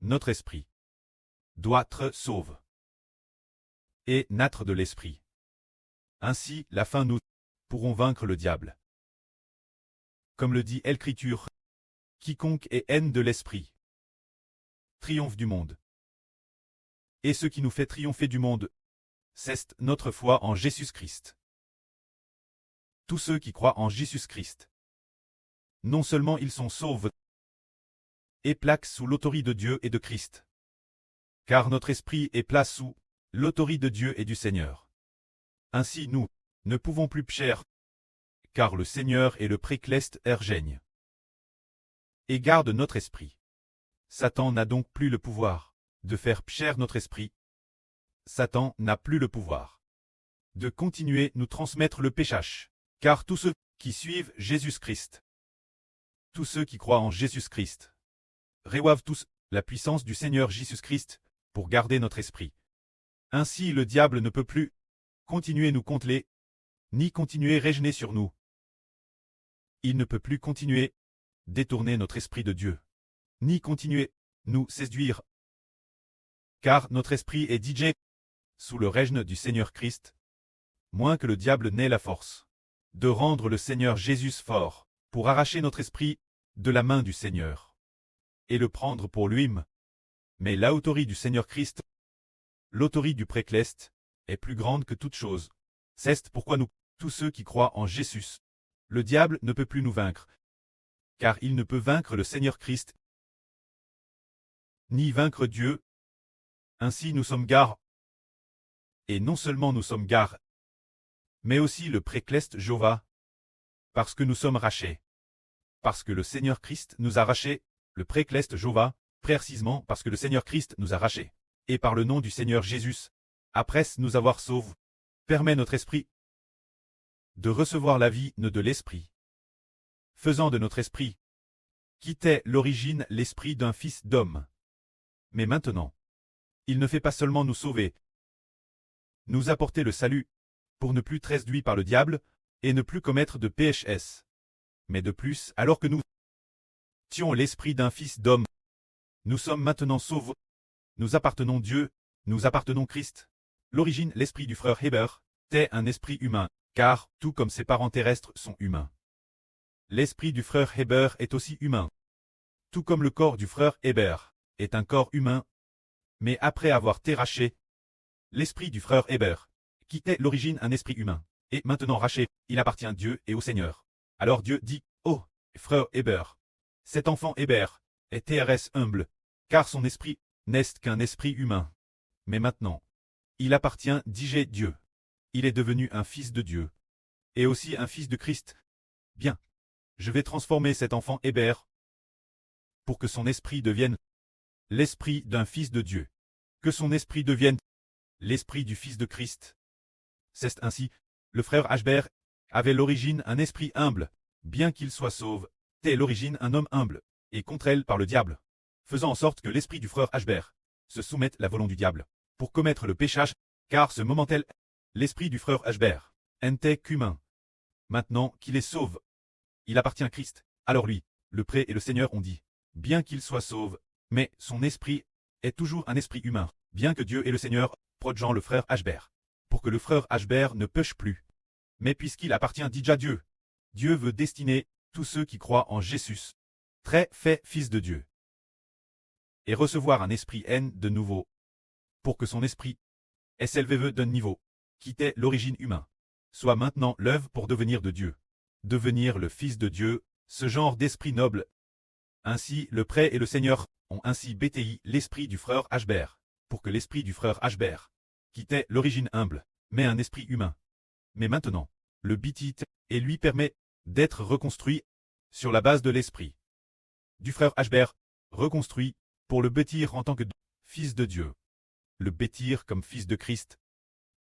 notre esprit doit être sauve et naître de l'esprit. Ainsi, la fin nous pourrons vaincre le diable. Comme le dit l'Écriture, quiconque est haine de l'esprit triomphe du monde. Et ce qui nous fait triompher du monde, c'est notre foi en Jésus-Christ. Tous ceux qui croient en Jésus-Christ, non seulement ils sont sauvés et plaquent sous l'autorité de Dieu et de Christ, car notre esprit est placé sous l'autorité de Dieu et du Seigneur. Ainsi nous ne pouvons plus pécher, car le Seigneur et le précleste règnent et garde notre esprit. Satan n'a donc plus le pouvoir de faire pécher notre esprit. Satan n'a plus le pouvoir de continuer nous transmettre le péchage, car tous ceux qui suivent Jésus-Christ, tous ceux qui croient en Jésus-Christ, reçoivent tous la puissance du Seigneur Jésus-Christ pour garder notre esprit. Ainsi le diable ne peut plus continuer nous contrôler, ni continuer régner sur nous. Il ne peut plus continuer détourner notre esprit de Dieu, ni continuer nous séduire, car notre esprit est DJ sous le règne du Seigneur Christ, moins que le diable n'ait la force de rendre le Seigneur Jésus fort pour arracher notre esprit de la main du Seigneur et le prendre pour lui-même. Mais l'autorité du Seigneur Christ, l'autorité du précleste, est plus grande que toute chose. C'est pourquoi nous, tous ceux qui croient en Jésus, le diable ne peut plus nous vaincre, car il ne peut vaincre le Seigneur Christ, ni vaincre Dieu. Ainsi nous sommes gards, et non seulement nous sommes gards, mais aussi le précleste Jéhovah, parce que nous sommes rachés. Parce que le Seigneur Christ nous a rachés, le précleste Jéhovah, précisément parce que le Seigneur Christ nous a rachés. Et par le nom du Seigneur Jésus, après nous avoir sauvés, permet notre esprit de recevoir la vie de l'esprit, faisant de notre esprit, qui était l'origine l'esprit d'un fils d'homme. Mais maintenant, il ne fait pas seulement nous sauver, nous apporter le salut, pour ne plus être séduits par le diable, et ne plus commettre de péchés. Mais de plus, alors que nous tions l'esprit d'un fils d'homme, nous sommes maintenant sauvés. Nous appartenons Dieu, nous appartenons Christ. L'origine, l'esprit du frère Héber, est un esprit humain, car, tout comme ses parents terrestres sont humains, l'esprit du frère Héber est aussi humain. Tout comme le corps du frère Héber est un corps humain, mais après avoir été raché, l'esprit du frère Héber, qui est l'origine un esprit humain, est maintenant raché, il appartient à Dieu et au Seigneur. Alors Dieu dit, oh, frère Héber, cet enfant Héber est TRS humble, car son esprit n'est qu'un esprit humain. Mais maintenant, il appartient, dis-je, Dieu. Il est devenu un fils de Dieu, et aussi un fils de Christ. Bien, je vais transformer cet enfant Héber pour que son esprit devienne l'esprit d'un fils de Dieu, que son esprit devienne l'esprit du fils de Christ. C'est ainsi, le frère Ashber avait l'origine un esprit humble, bien qu'il soit sauve, est l'origine un homme humble, et contre elle par le diable, faisant en sorte que l'esprit du frère Ashber se soumette à la volonté du diable, pour commettre le péchage, car ce moment-là, l'esprit du frère Ashber n'était qu'humain. Maintenant qu'il est sauve, il appartient à Christ, alors lui, le prêtre et le Seigneur ont dit, bien qu'il soit sauve, mais son esprit est toujours un esprit humain, bien que Dieu et le Seigneur protégeant le frère Ashber, pour que le frère Ashber ne pêche plus. Mais puisqu'il appartient déjà à Dieu, Dieu veut destiner tous ceux qui croient en Jésus, très fait fils de Dieu, et recevoir un esprit haine de nouveau, pour que son esprit est s'élevé d'un niveau, qui est l'origine humain, soit maintenant l'œuvre pour devenir de Dieu, devenir le fils de Dieu, ce genre d'esprit noble. Ainsi le prêtre et le Seigneur ont ainsi bâti l'esprit du frère Ashber, pour que l'esprit du frère Ashber, qui est l'origine humble, mais un esprit humain. Mais maintenant, le bâtit et lui permet d'être reconstruit sur la base de l'esprit du frère Ashber, reconstruit pour le bâtir en tant que fils de Dieu, le bâtir comme fils de Christ.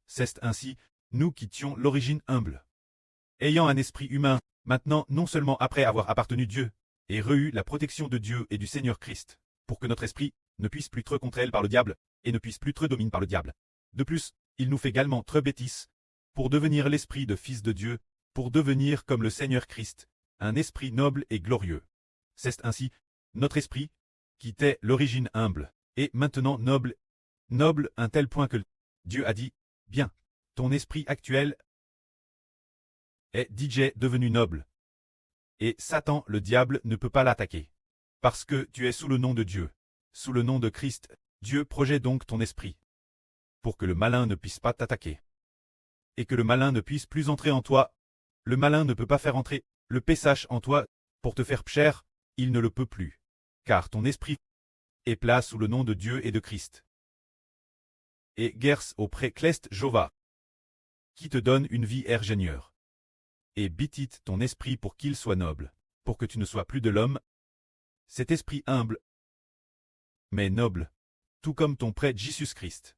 C'est ainsi, nous quittions l'origine humble, ayant un esprit humain, maintenant non seulement après avoir appartenu à Dieu, et reçu la protection de Dieu et du Seigneur Christ, pour que notre esprit ne puisse plus être contre elle par le diable, et ne puisse plus être dominé par le diable. De plus, il nous fait également être bêtises, pour devenir l'esprit de fils de Dieu, pour devenir comme le Seigneur Christ, un esprit noble et glorieux. C'est ainsi, notre esprit qui t'est l'origine humble, et maintenant noble, noble à un tel point que Dieu a dit, bien, ton esprit actuel est DJ devenu noble. Et Satan, le diable, ne peut pas l'attaquer. Parce que tu es sous le nom de Dieu, sous le nom de Christ, Dieu projette donc ton esprit, pour que le malin ne puisse pas t'attaquer. Et que le malin ne puisse plus entrer en toi. Le malin ne peut pas faire entrer le péssage en toi, pour te faire pcher, il ne le peut plus. Car ton esprit est plat sous le nom de Dieu et de Christ. Et Gers au précleste Jova, qui te donne une vie ingénieure. Et bitit ton esprit pour qu'il soit noble, pour que tu ne sois plus de l'homme, cet esprit humble, mais noble, tout comme ton prêtre Jésus-Christ,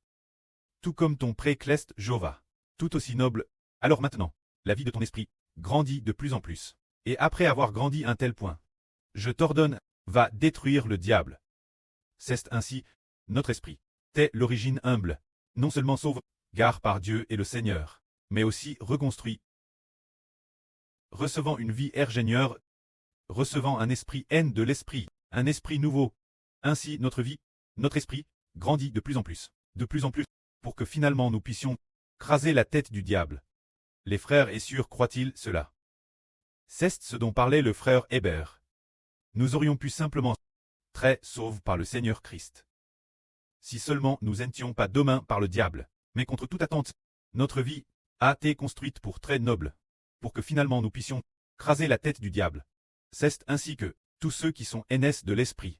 tout comme ton précleste Jova, tout aussi noble. Alors maintenant, la vie de ton esprit grandit de plus en plus. Et après avoir grandi un tel point, je t'ordonne, va détruire le diable. C'est ainsi, notre esprit, t'es l'origine humble, non seulement sauve, gare par Dieu et le Seigneur, mais aussi reconstruit, recevant une vie ingénieure, recevant un esprit haine de l'esprit, un esprit nouveau. Ainsi notre vie, notre esprit, grandit de plus en plus, pour que finalement nous puissions craser la tête du diable. Les frères et sœurs croient-ils cela? C'est ce dont parlait le frère Hébert. Nous aurions pu simplement très sauvés par le Seigneur Christ. Si seulement nous n'étions pas domains par le diable, mais contre toute attente, notre vie a été construite pour très noble, pour que finalement nous puissions craser la tête du diable. C'est ainsi que tous ceux qui sont aînés de l'esprit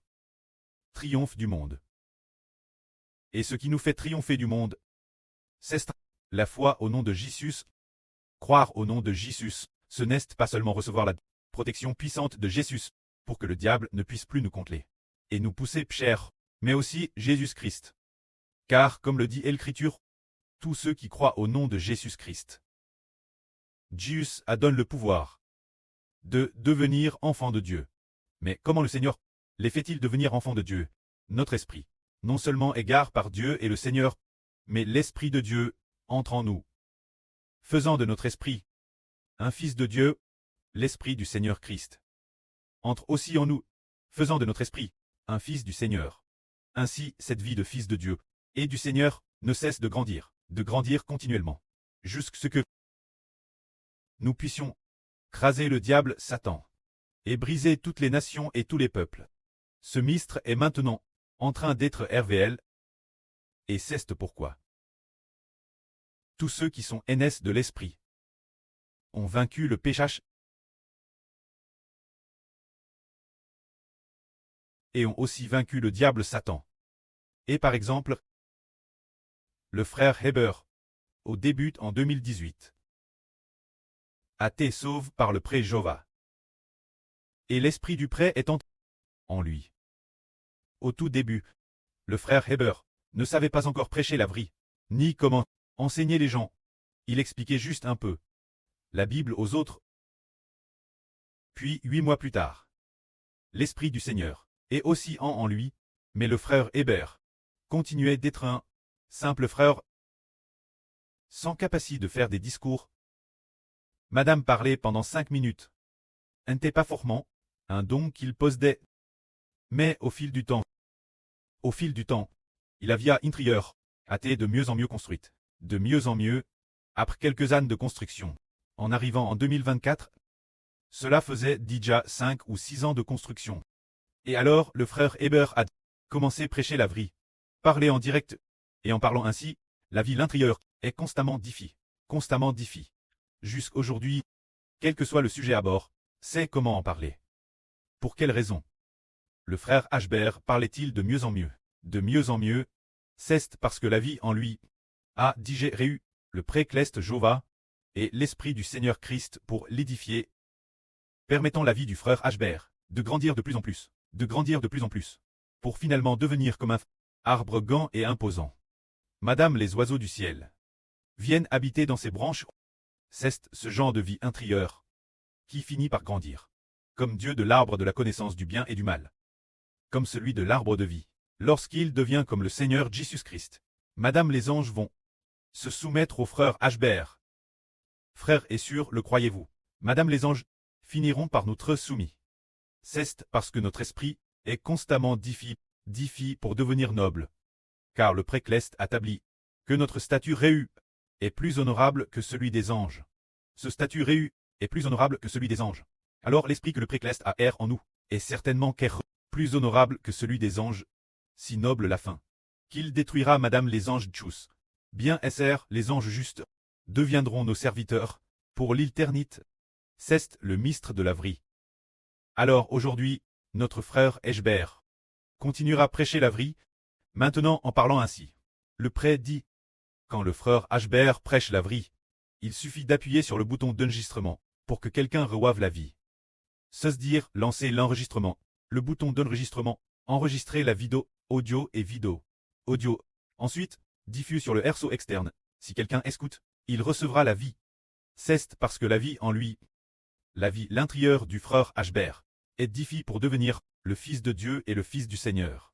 triomphent du monde. Et ce qui nous fait triompher du monde, c'est la foi au nom de Jésus. Croire au nom de Jésus, ce n'est pas seulement recevoir la protection puissante de Jésus, pour que le diable ne puisse plus nous contrôler et nous pousser pcher, mais aussi Jésus-Christ. Car, comme le dit l'Écriture, tous ceux qui croient au nom de Jésus-Christ, Jésus a donné le pouvoir de devenir enfants de Dieu. Mais comment le Seigneur les fait-il devenir enfants de Dieu? Notre esprit, non seulement égare par Dieu et le Seigneur, mais l'Esprit de Dieu entre en nous, faisant de notre esprit un fils de Dieu, l'Esprit du Seigneur Christ entre aussi en nous, faisant de notre esprit un fils du Seigneur. Ainsi, cette vie de fils de Dieu et du Seigneur ne cesse de grandir continuellement, jusqu'à ce que nous puissions craser le diable Satan et briser toutes les nations et tous les peuples. Ce ministre est maintenant en train d'être RVL, et c'est pourquoi tous ceux qui sont aînés de l'esprit ont vaincu le péchage et ont aussi vaincu le diable Satan. Et par exemple, le frère Heber, au début en 2018, a été sauvé par le prêtre Jova. Et l'esprit du prêtre est en lui. Au tout début, le frère Heber ne savait pas encore prêcher la vraie, ni comment enseigner les gens. Il expliquait juste un peu la Bible aux autres. Puis 8 mois plus tard, l'Esprit du Seigneur est aussi en lui, mais le frère Hébert continuait d'être un simple frère, sans capacité de faire des discours. Madame parlait pendant 5 minutes. Un n'était pas formant, un don qu'il possédait. Mais au fil du temps, il avait intérieur, a été de mieux en mieux construite, de mieux en mieux, après quelques années de construction. En arrivant en 2024, cela faisait déjà 5 ou 6 ans de construction. Et alors, le frère Hébert a commencé à prêcher la vraie, parler en direct, et en parlant ainsi, la vie l'intérieur est constamment difficile. Jusqu'aujourd'hui, quel que soit le sujet à bord, c'est comment en parler. Pour quelle raison? Le frère Ashbert parlait-il de mieux en mieux? De mieux en mieux, c'est parce que la vie en lui a digéré le précleste Jova et l'Esprit du Seigneur Christ pour l'édifier, permettant la vie du frère Ashbert de grandir de plus en plus, pour finalement devenir comme un arbre grand et imposant. Madame les oiseaux du ciel viennent habiter dans ses branches. C'est ce genre de vie intérieure qui finit par grandir, comme Dieu de l'arbre de la connaissance du bien et du mal, comme celui de l'arbre de vie, lorsqu'il devient comme le Seigneur Jésus-Christ. Madame les anges vont se soumettre au frère Ashbert. Frères et sœurs, le croyez-vous? Madame les anges finiront par nous être soumis. C'est parce que notre esprit est constamment diffie pour devenir noble. Car le précleste établit que notre statut réu est plus honorable que celui des anges. Ce statut réu est plus honorable que celui des anges. Alors l'esprit que le précleste a en nous est certainement plus honorable que celui des anges, si noble la fin, qu'il détruira madame les anges tchous. Bien SR, les anges justes deviendront nos serviteurs pour l'éternité. C'est le mistre de la vie. Alors aujourd'hui, notre frère Eshbert continuera à prêcher la vie, maintenant en parlant ainsi. Le prêtre dit, quand le frère Eshbert prêche la vie, il suffit d'appuyer sur le bouton d'enregistrement pour que quelqu'un reçoive la vie. C'est-à-dire lancer l'enregistrement, le bouton d'enregistrement, enregistrer la vidéo, audio et vidéo. Audio. Ensuite, diffuse sur le RSO externe. Si quelqu'un écoute, il recevra la vie. C'est parce que la vie en lui, la vie l'intérieur du frère Eshbert, est difficile pour devenir le Fils de Dieu et le Fils du Seigneur.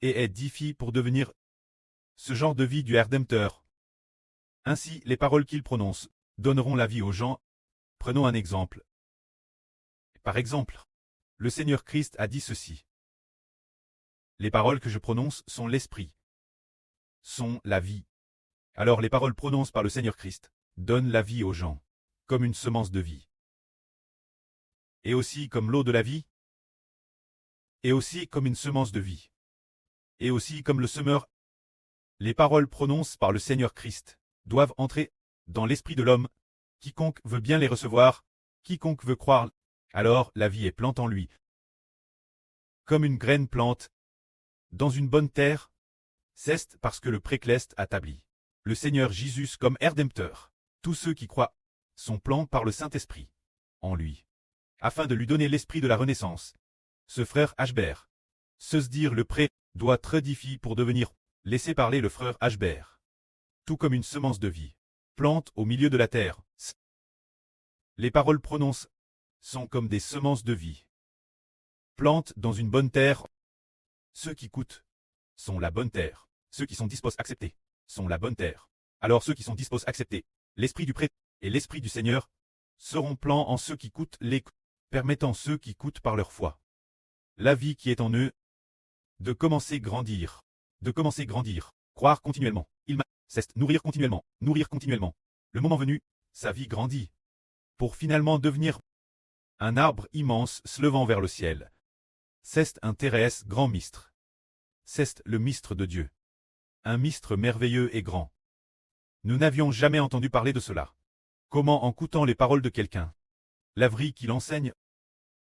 Et est difficile pour devenir ce genre de vie du Rédempteur. Ainsi, les paroles qu'il prononce donneront la vie aux gens. Prenons un exemple. Par exemple, le Seigneur Christ a dit ceci. Les paroles que je prononce sont l'esprit, sont la vie. Alors les paroles prononcées par le Seigneur Christ donnent la vie aux gens, comme une semence de vie. Et aussi comme l'eau de la vie, et aussi comme une semence de vie, et aussi comme le semeur. Les paroles prononcées par le Seigneur Christ doivent entrer dans l'esprit de l'homme. Quiconque veut bien les recevoir, quiconque veut croire, alors la vie est plante en lui. Comme une graine plante dans une bonne terre, c'est parce que le précleste établit le Seigneur Jésus comme Rédempteur. Tous ceux qui croient sont plants par le Saint-Esprit en lui, afin de lui donner l'esprit de la renaissance. Ce frère Eshbert, se dire le pré, doit être difficile pour devenir, laisser parler le frère Eshbert. Tout comme une semence de vie, plante au milieu de la terre. Les paroles prononcées sont comme des semences de vie. Plante dans une bonne terre. Ceux qui écoutent sont la bonne terre. Ceux qui sont disposés à accepter sont la bonne terre. Alors ceux qui sont disposés à accepter l'esprit du prêtre et l'esprit du Seigneur seront plants en ceux qui écoutent les permettant ceux qui écoutent par leur foi. La vie qui est en eux, de commencer grandir, croire continuellement, c'est nourrir continuellement. Le moment venu, sa vie grandit, pour finalement devenir un arbre immense se levant vers le ciel. C'est un Thérèse grand mistre. C'est le mistre de Dieu. Un mistre merveilleux et grand. Nous n'avions jamais entendu parler de cela. Comment en écoutant les paroles de quelqu'un, la vie qu'il enseigne,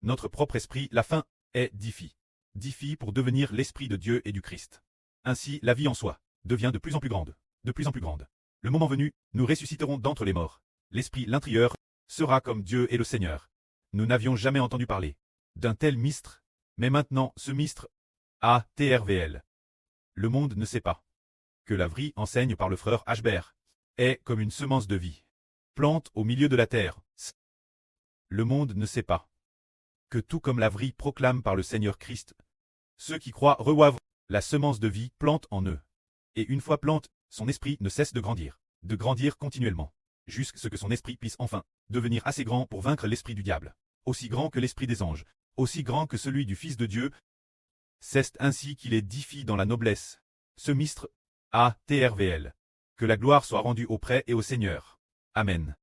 notre propre esprit, la fin, est difficile pour devenir l'esprit de Dieu et du Christ. Ainsi, la vie en soi devient de plus en plus grande, Le moment venu, nous ressusciterons d'entre les morts. L'esprit l'intérieur sera comme Dieu et le Seigneur. Nous n'avions jamais entendu parler d'un tel mistre, mais maintenant ce mistre a TRVL. Le monde ne sait pas que la vie enseigne par le frère Eshbert est comme une semence de vie, plante au milieu de la terre. Le monde ne sait pas que tout comme la vie proclame par le Seigneur Christ, ceux qui croient reçoivent la semence de vie plante en eux. Et une fois plante, son esprit ne cesse de grandir continuellement, jusqu'à ce que son esprit puisse enfin devenir assez grand pour vaincre l'esprit du diable, aussi grand que l'esprit des anges, aussi grand que celui du Fils de Dieu. C'est ainsi qu'il est difficile dans la noblesse. Ce mistre a TRVL. Que la gloire soit rendue au prêtre et au Seigneur. Amen.